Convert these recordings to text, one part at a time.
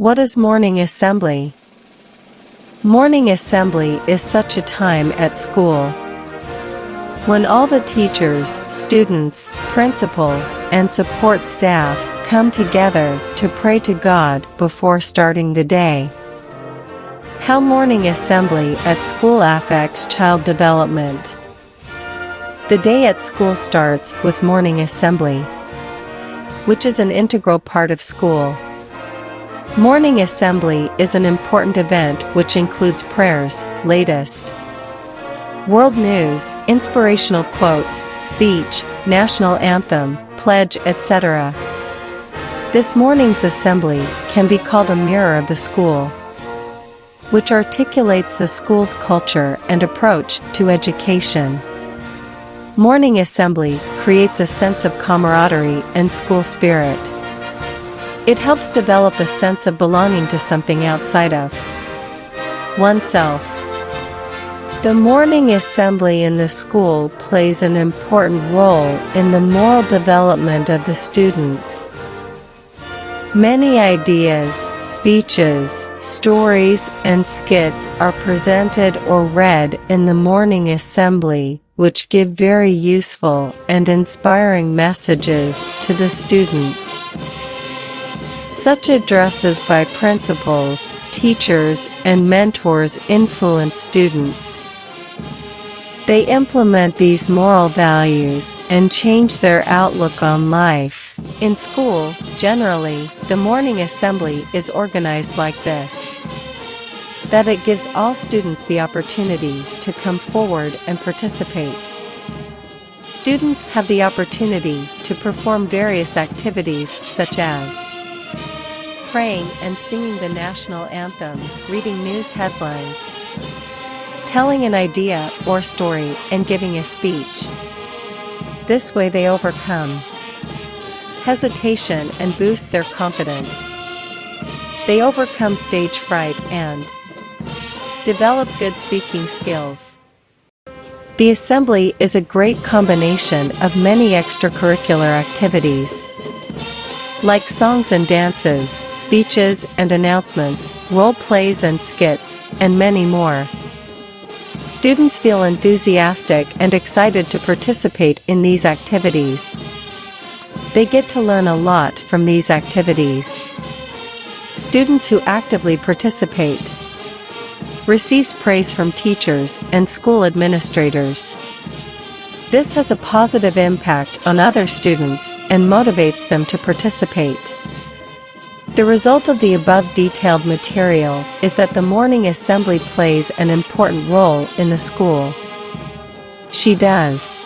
What is morning assembly? Morning assembly is such a time at school when all the teachers, students, principal, and support staff come together to pray to God before starting the day. How morning assembly at school affects child development. The day at school starts with morning assembly, which is an integral part of school. Morning assembly is an important event which includes prayers, latest world news, inspirational quotes, speech, national anthem, pledge, etc. This morning's assembly can be called a mirror of the school, which articulates the school's culture and approach to education. Morning assembly creates a sense of camaraderie and school spirit. It helps develop a sense of belonging to something outside of oneself. The morning assembly in the school plays an important role in the moral development of the students. Many ideas, speeches, stories, and skits are presented or read in the morning assembly, which give very useful and inspiring messages to the students. Such addresses by principals, teachers, and mentors influence students. They implement these moral values and change their outlook on life. In school, generally, the morning assembly is organized like this: that it gives all students the opportunity to come forward and participate. Students have the opportunity to perform various activities such as praying and singing the national anthem, reading news headlines, telling an idea or story, and giving a speech. This way they overcome hesitation and boost their confidence. They overcome stage fright and develop good speaking skills. The assembly is a great combination of many extracurricular activities, like songs and dances, speeches and announcements, role plays and skits, and many more. Students feel enthusiastic and excited to participate in these activities. They get to learn a lot from these activities. Students who actively participate receives praise from teachers and school administrators. This has a positive impact on other students and motivates them to participate. The result of the above detailed material is that the morning assembly plays an important role in the school. She does.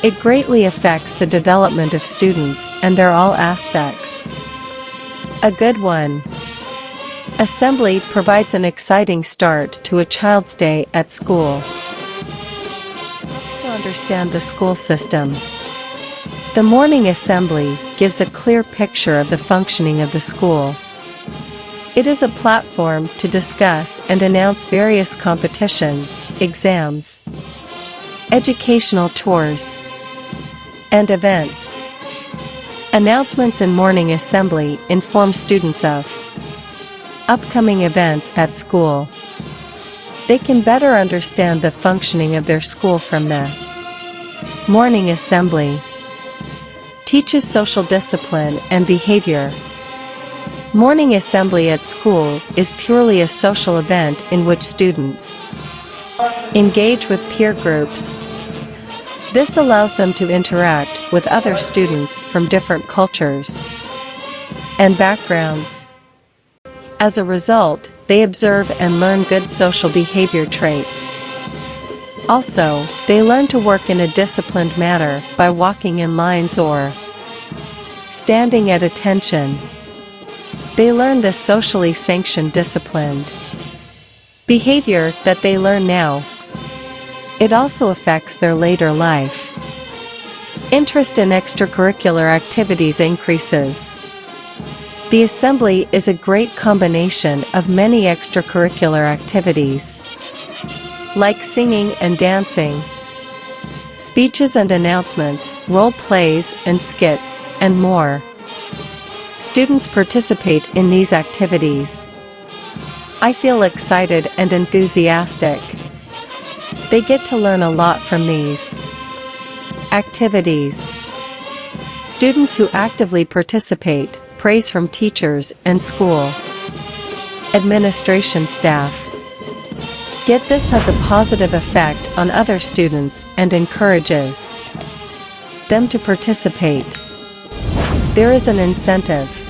It greatly affects the development of students and their all aspects. A good one. Assembly provides an exciting start to a child's day at school. To understand the school system. The morning assembly gives a clear picture of the functioning of the school. It is a platform to discuss and announce various competitions, exams, educational tours, and events. Announcements in morning assembly inform students of upcoming events at school. They can better understand the functioning of their school from the morning assembly. Teaches social discipline and behavior. Morning assembly at school is purely a social event in which students engage with peer groups. This allows them to interact with other students from different cultures and backgrounds. As a result, they observe and learn good social behavior traits. Also, they learn to work in a disciplined manner by walking in lines or standing at attention. They learn the socially sanctioned disciplined behavior that they learn now. It also affects their later life. Interest in extracurricular activities increases. The assembly is a great combination of many extracurricular activities, like singing and dancing, speeches and announcements, role plays and skits, and more. Students participate in these activities. I feel excited and enthusiastic. They get to learn a lot from these activities. Students who actively participate, praise from teachers and school administration staff. Get this has a positive effect on other students and encourages them to participate. There is an incentive.